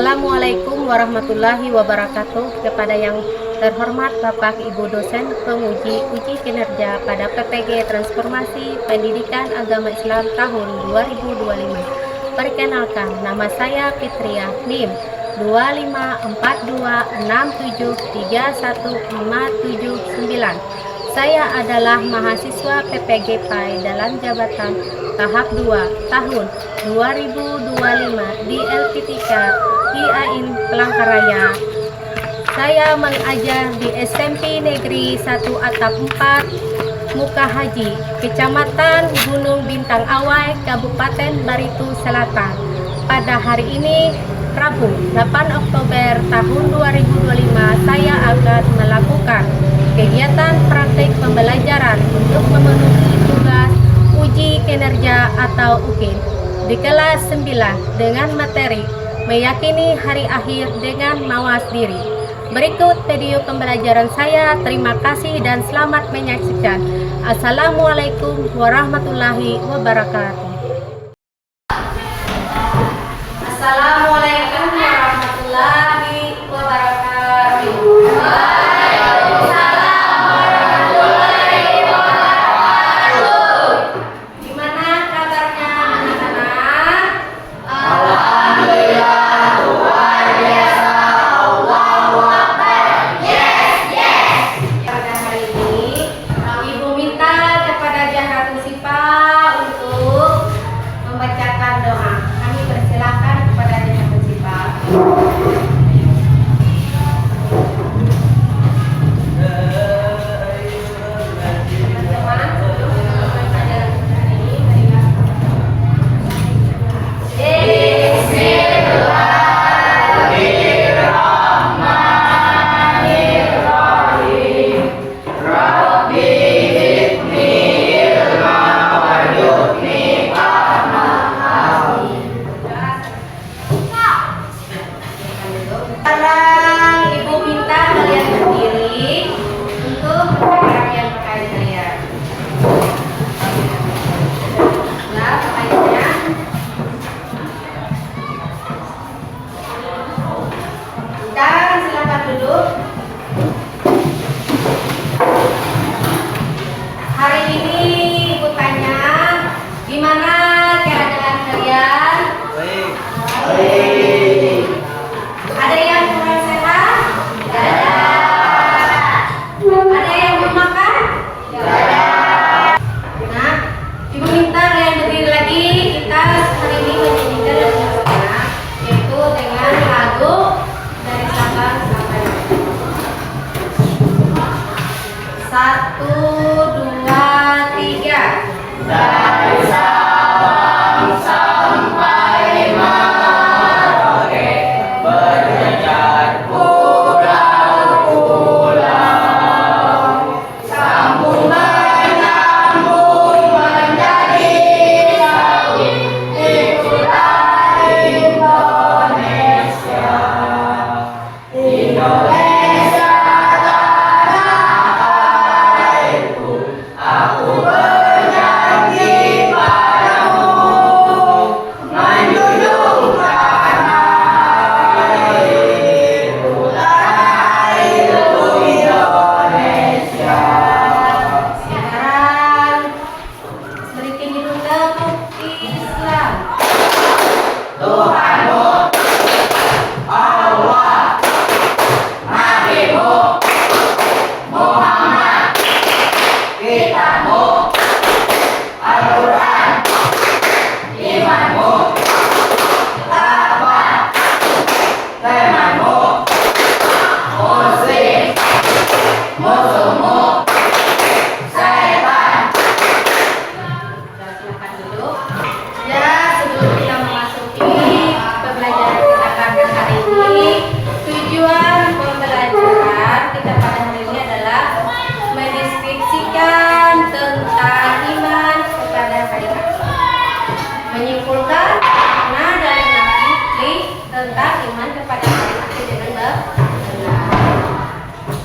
Assalamualaikum warahmatullahi wabarakatuh. Kepada yang terhormat Bapak Ibu dosen penguji uji kinerja pada PPG Transformasi Pendidikan Agama Islam tahun 2025. Perkenalkan, nama saya Fitria, NIM 2542673159. Saya adalah mahasiswa PPG PAI dalam jabatan tahap 2 tahun 2025 di LPTK IAIN Palangkaraya. Saya mengajar di SMP Negeri 1 Atap 4 Muka Haji, Kecamatan Gunung Bintang Awai, Kabupaten Baritu Selatan. Pada hari ini, Rabu 8 Oktober tahun 2025, saya akan melakukan kegiatan praktik pembelajaran untuk memenuhi tugas uji kinerja atau UKIN di kelas 9 dengan materi meyakini hari akhir dengan mawas diri. Berikut video pembelajaran saya. Terima kasih dan selamat menyaksikan. Assalamualaikum warahmatullahi wabarakatuh. Assalamualaikum warahmatullahi wabarakatuh.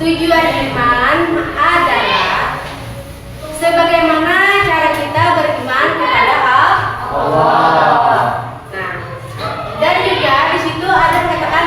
Tujuan iman adalah sebagaimana cara kita beriman kepada Allah. Nah, dan juga di situ ada kata-kata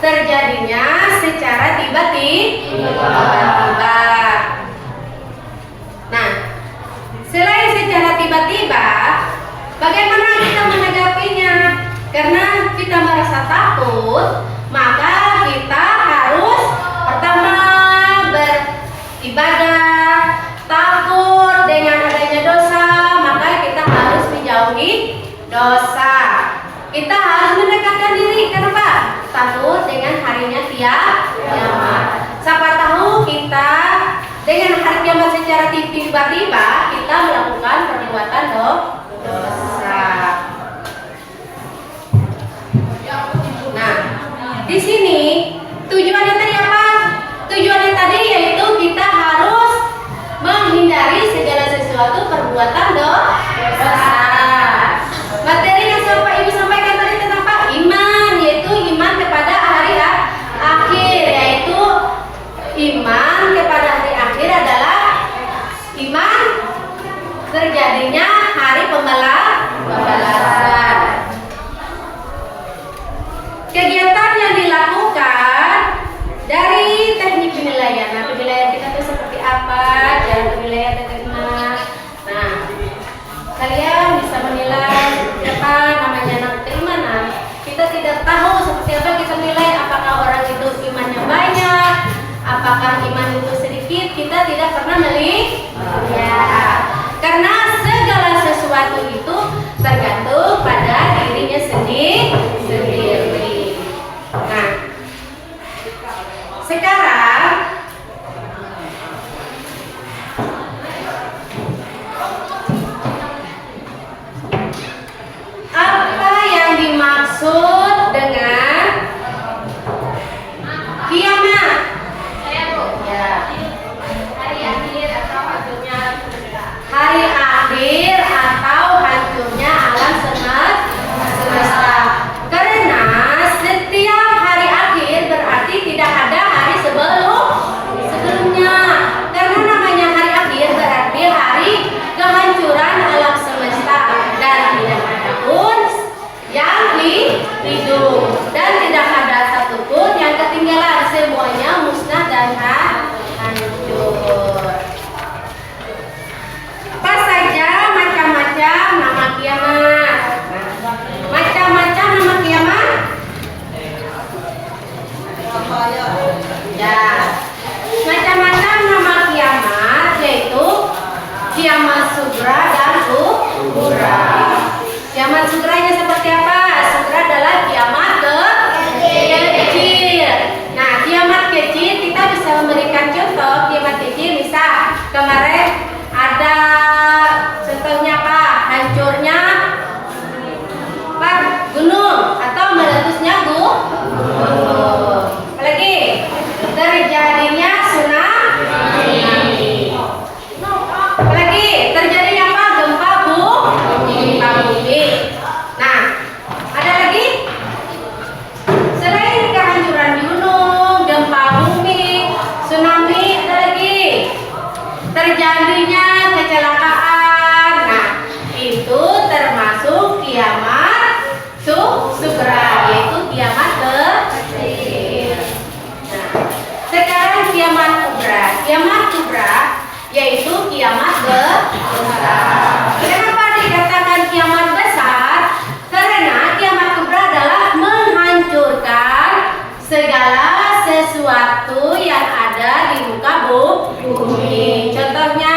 terjadinya secara tiba-tiba. Nah, selain secara tiba-tiba, bagaimana kita menanggapinya? Karena kita merasa takut, maka kita harus pertama beribadah. Takut dengan adanya dosa, maka kita harus menjauhi dosa. Kita harus mendekatkan diri. Kenapa? Takut dengan harinya kiamat. Siapa tahu kita dengan hari kiamat secara tiba-tiba kita melakukan perbuatan dosa. Nah, di sini tujuannya tadi apa? Tujuannya tadi yaitu kita harus menghindari segala sesuatu perbuatan dosa. Materi yang Ibu sampaikan tadi tentang apa? Iman, yaitu iman kepada hari akhir, yaitu iman kepada hari akhir adalah iman terjadinya hari pembalasan. Kegiatan yang dilakukan dari teknik penilaian. Nah, penilaian kita itu seperti apa? Jalan penilaian bagaimana? Nah, kalian bisa menilai apa namanya anak keimanan. Kita tidak tahu seperti apa kita nilai apakah orang itu imannya banyak, apakah iman itu sedikit. Kita tidak pernah melihat. Ya, karena segala sesuatu itu tergantung pada dirinya sendiri. Nah, sekarang apa yang dimaksud dengan kiamat? Ya. Hari akhir atau hancurnya alam semesta. Karena setiap hari akhir berarti tidak ada hari sebelumnya. Karena namanya hari akhir berarti hari kehancuran alam semesta dan tidak ada pun yang hidup dan tidak ada satupun yang ketinggalan, semuanya musnah dan hancur. Apa saja macam-macam nama kiamat? Macam-macam nama kiamat? Ya, macam-macam nama kiamat yaitu kiamat sugra dan kubra. Kiamat sugranya seperti apa? Sugra adalah kiamat kecil. Nah, kiamat kecil kita bisa memberikan contoh. Kiamat kecil misal kemarin ada contohnya apa? Hancurnya apa? Gunung atau meletusnya gunung. Apalagi terjadinya tsunami. Apalagi terjadinya apa? Gempa bumi. Nah, ada lagi selain kehancuran gunung, gempa bumi, tsunami, ada lagi terjadinya kecelakaan. Nah, itu termasuk kiamat sugra, yaitu kiamat kecil. Nah, sekarang kiamat kubra. Kiamat kubra yaitu kiamat besar. Kenapa dikatakan kiamat besar? Karena kiamat kubra adalah menghancurkan segala sesuatu yang ada di muka bumi. Contohnya,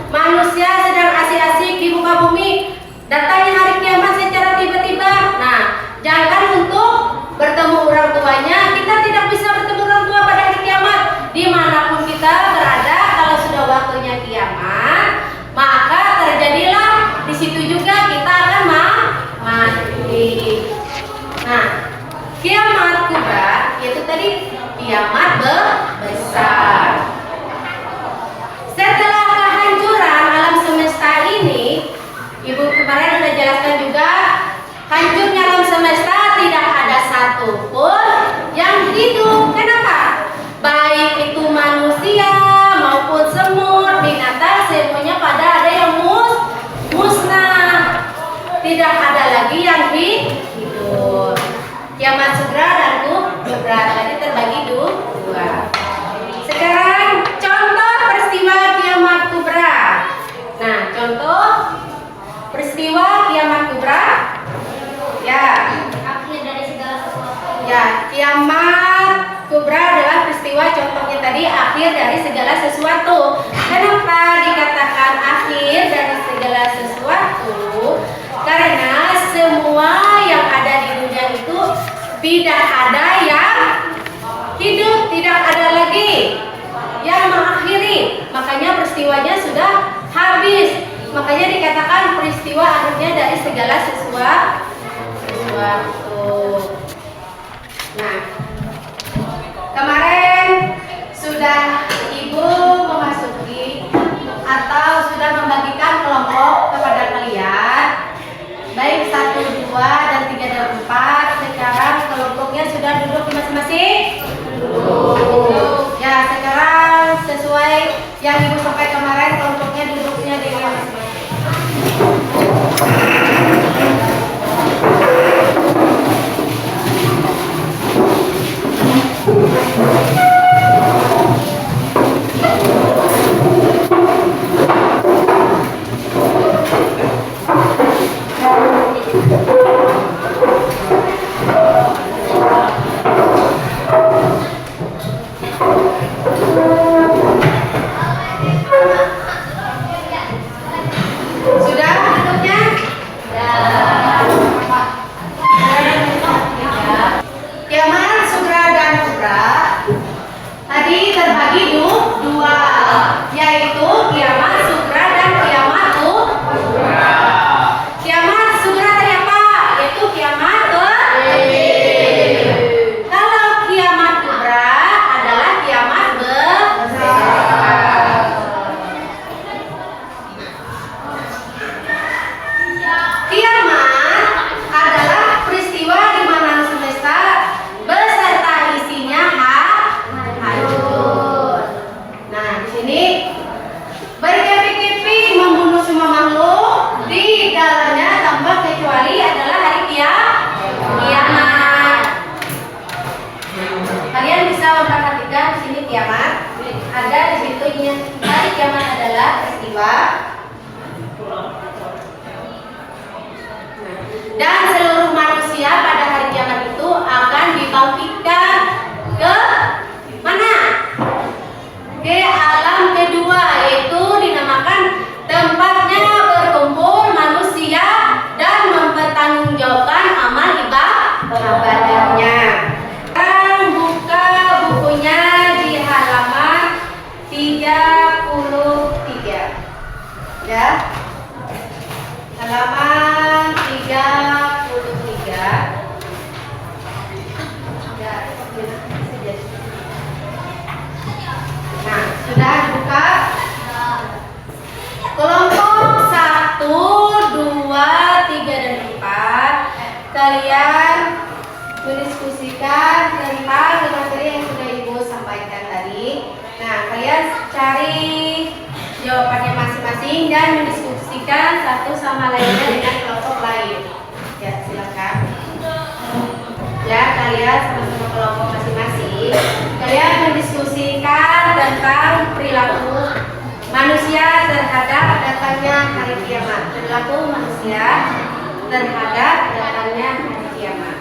manusia sedang asik-asik di muka bumi, datangnya hari kiamat secara tiba-tiba. Nah, jangan untuk bertemu orang tuanya, kita tidak bisa bertemu orang tua pada hari kiamat. Dimanapun kita berada, kalau sudah waktunya kiamat, maka terjadilah di situ juga kita akan mati. Nah, kiamat kubra yaitu tadi kiamat besar. Setelah kehancuran alam semesta ini, Ibu kemarin sudah jelaskan juga, hancurnya alam semesta tidak ada satupun yang hidup. Kenapa? Baik itu manusia maupun semut, binatang, semuanya pada ada yang musnah. Tidak ada lagi yang hidup. Kiamat segera dan kubra. menjadi akhir dari segala sesuatu. Kenapa dikatakan akhir dari segala sesuatu? Karena semua yang ada di dunia itu tidak ada yang hidup, tidak ada lagi yang mengakhiri. Makanya peristiwanya sudah habis. Makanya dikatakan peristiwa akhirnya dari segala sesuatu. Nah, kemarin sudah Ibu memasuki atau sudah membagikan kelompok kepada kalian, baik 1, 2, dan 3, dan 4. Sekarang kelompoknya sudah duduk di masing-masing. Ya, sekarang sesuai yang Ibu sampai kemarin, kelompoknya duduknya di masing-masing. Sudah duduknya? Kiamat, Sugra, dan Kubra tadi terbagi dua, yaitu kiamat Sugra dan kiamat Kubra. Kiamat Sugra tadi apa? Yaitu kiamat kalau kiamat Kubra adalah kiamat besar. Kiamat adalah peristiwa di mana semesta beserta isinya hancur. Nah, di sini berkepi-kepi membunuh semua makhluk di dalamnya tanpa kecuali adalah hari kiamat. Kalian bisa memperhatikan di sini kiamat. Ada di situ hari kiamat adalah peristiwa. Dan seluruh manusia pada hari kiamat itu akan dibangkitkan ke mana? Ke alam kedua, yaitu dinamakan tempatnya berkumpul manusia dan mempertanggungjawabkan amal ibadahnya. Sekarang buka bukunya di halaman 33. Ya. Halaman 33. Ya, nah, sudah dibuka. Kelompok 1, 2, 3, dan 4. Kalian mendiskusikan tentang materi yang sudah Ibu sampaikan tadi. Nah, kalian cari jawabannya masing-masing dan mendiskusikan satu sama lainnya dengan kelompok lain. Ya, silakan. Ya, kalian sama-sama kelompok masing-masing. Kalian mendiskusikan tentang perilaku manusia terhadap datangnya hari kiamat. Perilaku manusia terhadap datangnya hari kiamat.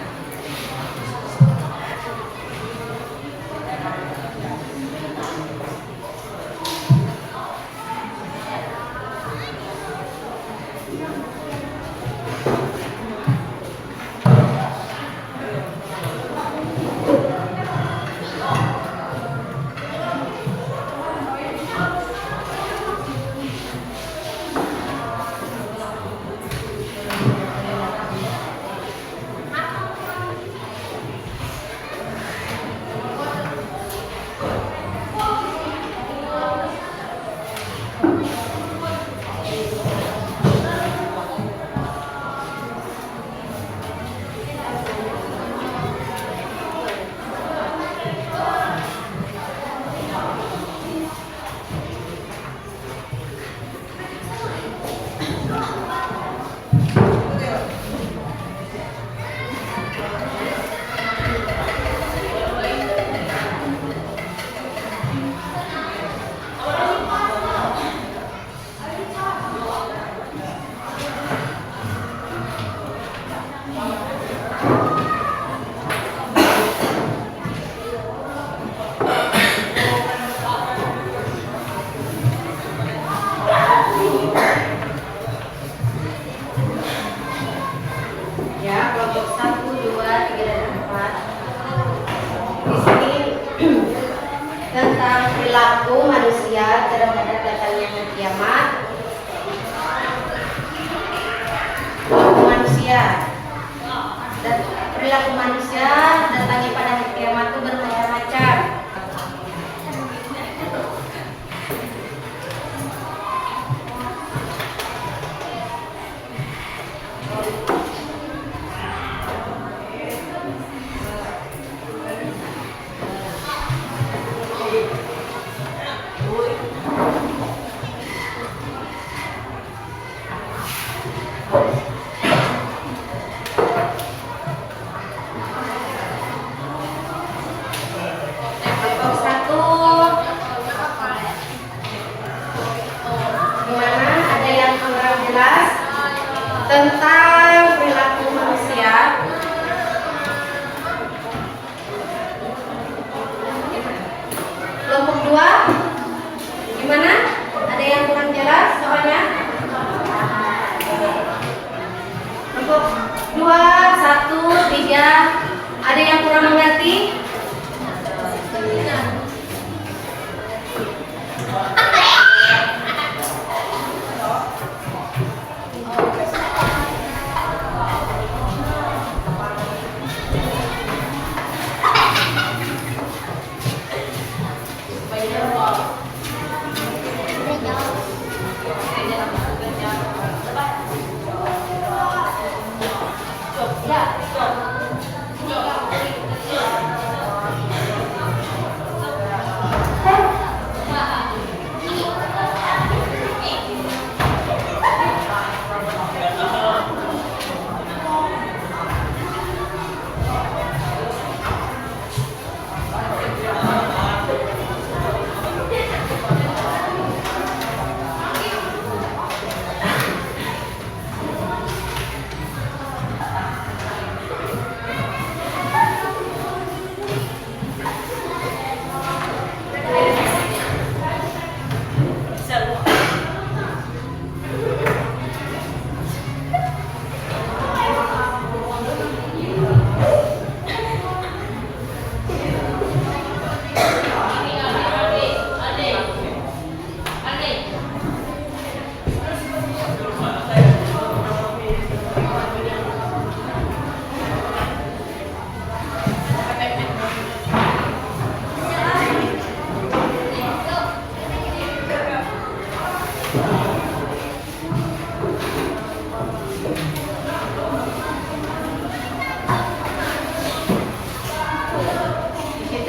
perilaku manusia terhadap datangnya hari kiamat. Perilaku manusia datangnya pada hari kiamat itu bermacam-macam. Tentang perilaku manusia. Kelompok 2 gimana? Ada yang kurang jelas soalnya? Kelompok 2, 1, 3 ada yang kurang mengerti?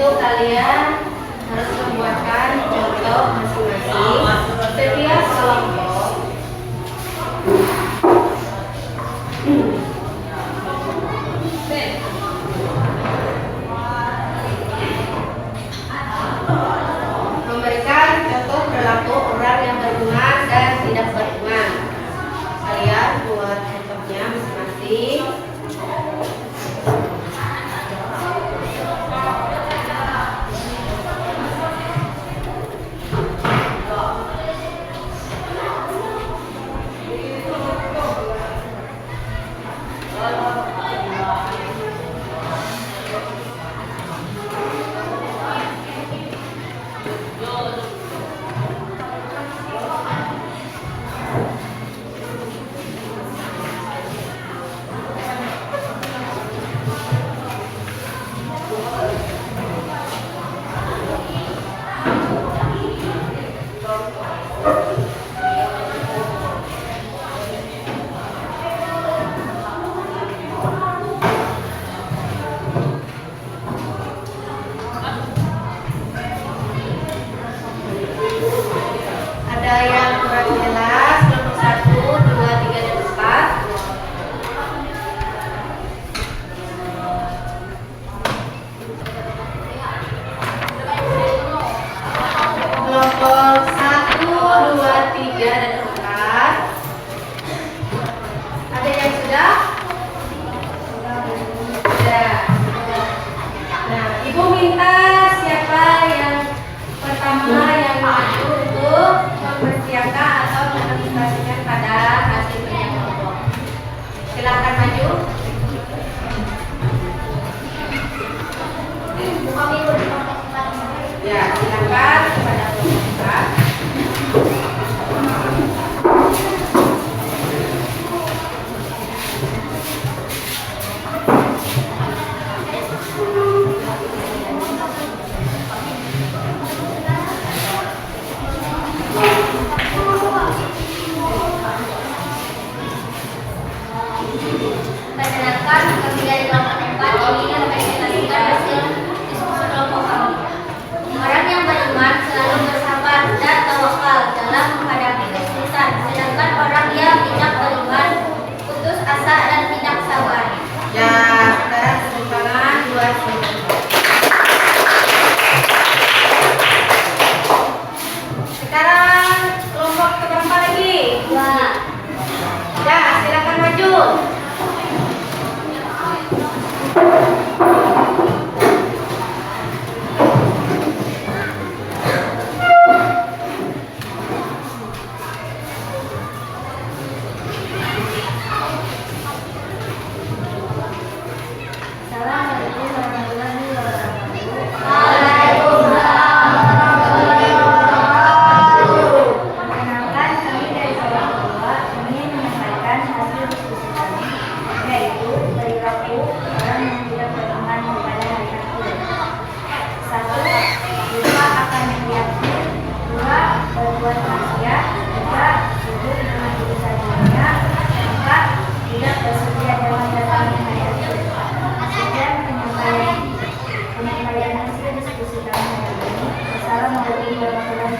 Kalian harus membuatkan contoh masing-masing setiap kelompok. Memberikan contoh perilaku orang yang beriman dan tidak beriman. Kalian buat contohnya masing-masing. Ada yang kurang jelas, nomor 1, 2, 3, dan 4. Kelompok 1, 2, 3, dan 4. Ada yang sudah? Sudah. Nah, Ibu minta siapa yang pertama yang maju untuk mempersiapkan atau menginvestasikan pada hasil kerja kelompok. Silakan maju. Ya, silakan.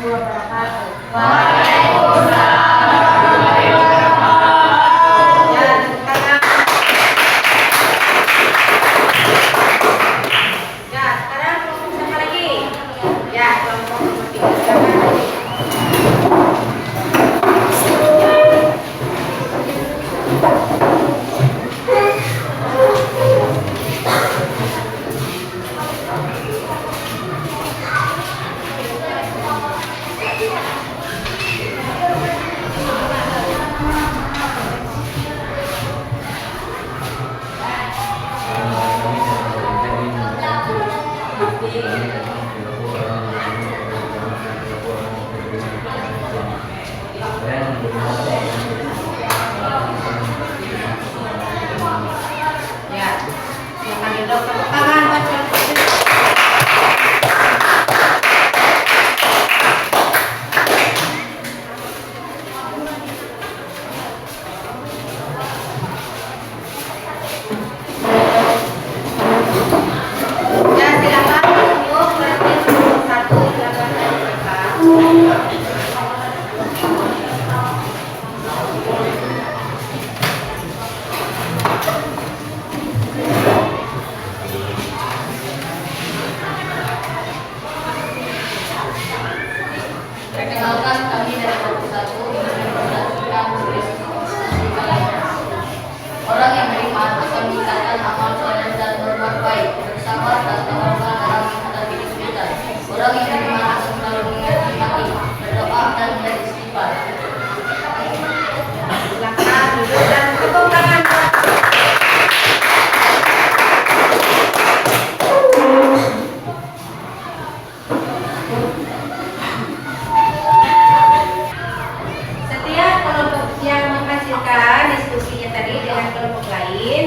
warahmatullahi wabarakatuh. Waalaikumsalam warahmatullahi wabarakatuh. Ya, tepuk tangan. Ya, sekarang kelompok siapa lagi? Ya, kelompok nomor 3 silakan. Ya, silakan duduk, tepuk tangan buat kelompok ini. Ya, silakan untuk berarti kelompok 1 silakan dibuka. Perkenalkan kami dari kelompok 1 ingin mempresentasikan prestasi kalian. Orang yang beriman akan meningkatkan amal soleh dan berbuat baik, bersabar dan tawakal dalam menghadapi kesulitan. Orang yang beriman akan selalu mengingat mati, berdoa dan beristighfar. Silakan duduk dan tepuk tangan buat setiap kelompok yang menghasilkan diskusinya tadi dengan kelompok lain.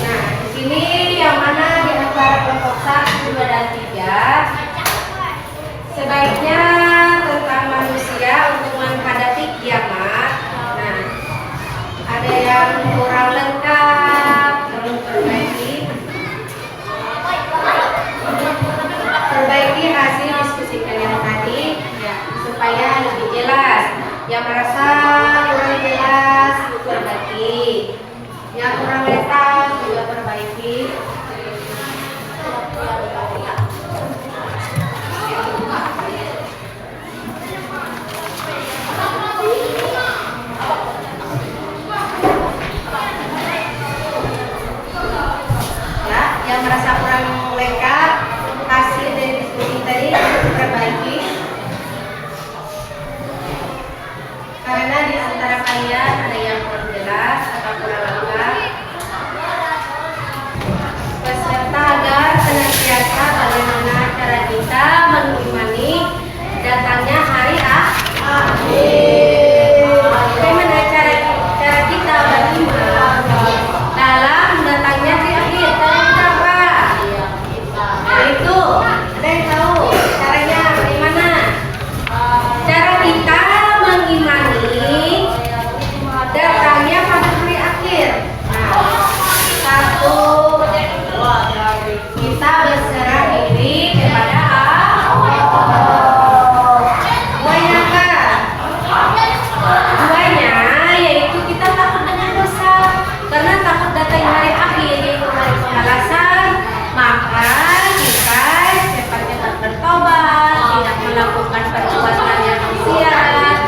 Nah, di sini yang mana di antara kelompok 1, 2, dan 3 sebaiknya tentang manusia untuk menghadapi kiamat. Nah, ada yang kurang lengkap, perlu perbaiki hasil diskusi kalian tadi ya, supaya lebih jelas. Yang merasa kurang jelas perbaiki, yang kurang lengkap juga perbaiki. Ya, yang merasa kurang lengkap hasil dari diskusi tadi perbaiki. Karena di antara kalian ada yang kurang jelas atau kurang lengkap. Peserta agar senantiasa bagaimana cara kita mengimani datangnya hari akhir. Bagaimana cara kita beriman dalam datangnya hari akhir? Cara kita apa? Itu ada yang tahu caranya bagaimana? Cara kita mengimani datangnya pada hari akhir. Nah, 1, 2, kita berserah diri kepada Allah. Duanya apa? Duanya yaitu kita takut dengan dosa. Karena takut datang hari akhir yaitu hari pembalasan, maka kita cepat-cepat bertobat, tidak melakukan perbuatan yang maksiat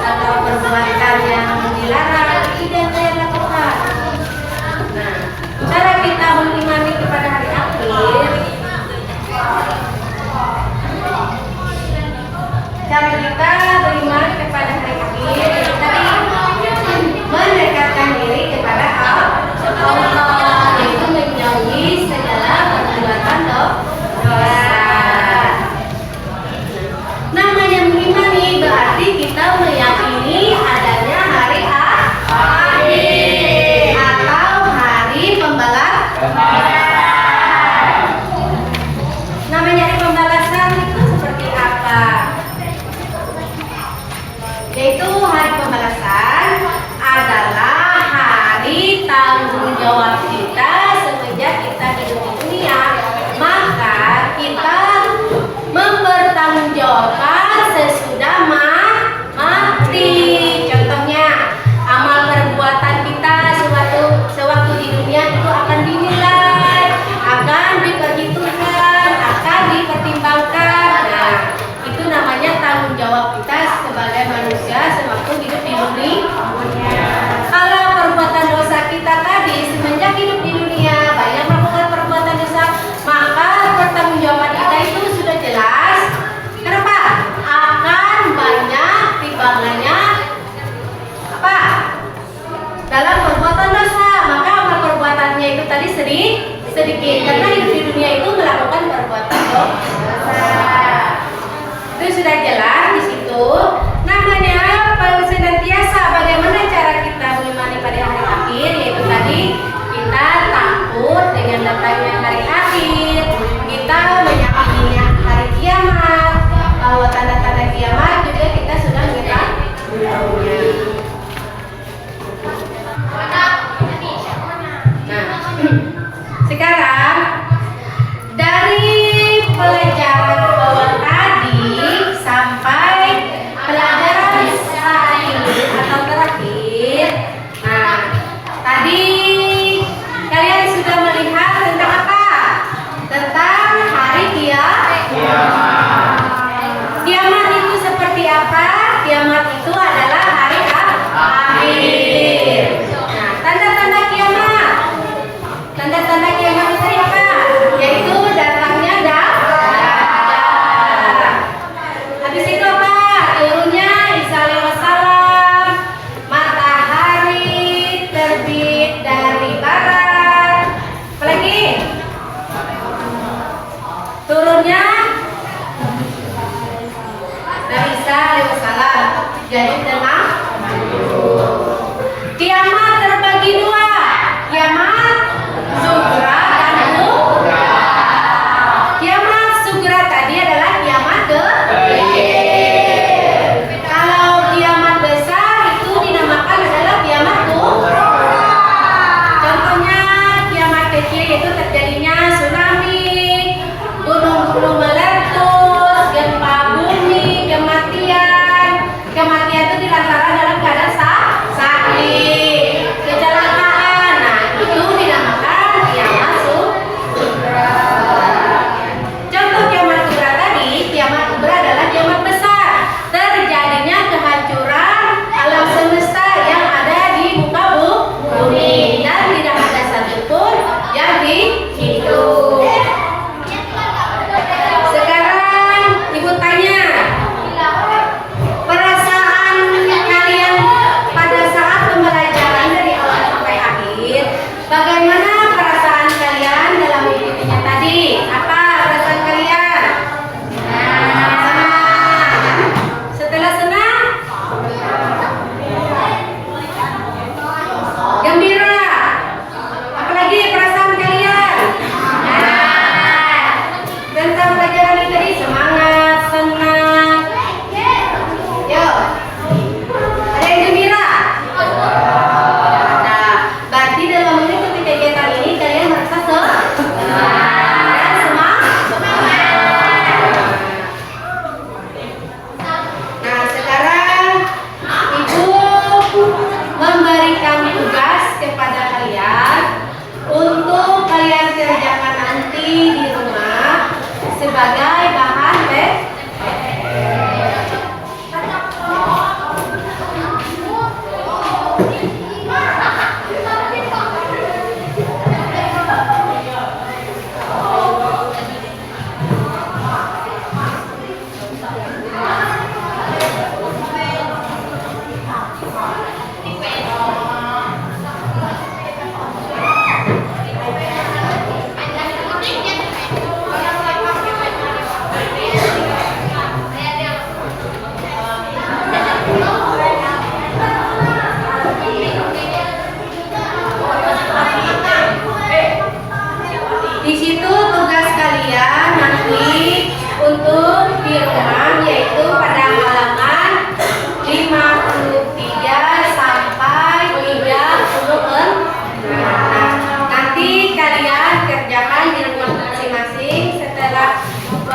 atau perbuatan yang dilarang, tidak saya lakukan. Nah, cara kita mengimani kepada hari akhir, cara kita beriman kepada hari akhir tadi mendekatkan diri kepada Allah, yaitu menjauhi segala perbuatan dosa. Namanya mengimani berarti kita meyakini adanya hari akhir atau hari pembalasan. Namanya hari pembalasan itu seperti apa? Yaitu hari pembalasan adalah hari tanggung jawab kita semenjak kita hidup di dunia. Maka kita mempertanggungjawabkan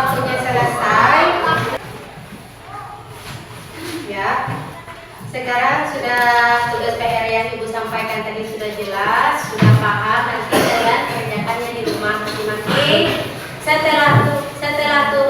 waktunya selesai. Ya. Sekarang sudah tugas PR yang Ibu sampaikan tadi sudah jelas, sudah paham, nanti kalian kerjakannya di rumah masing-masing. Setelah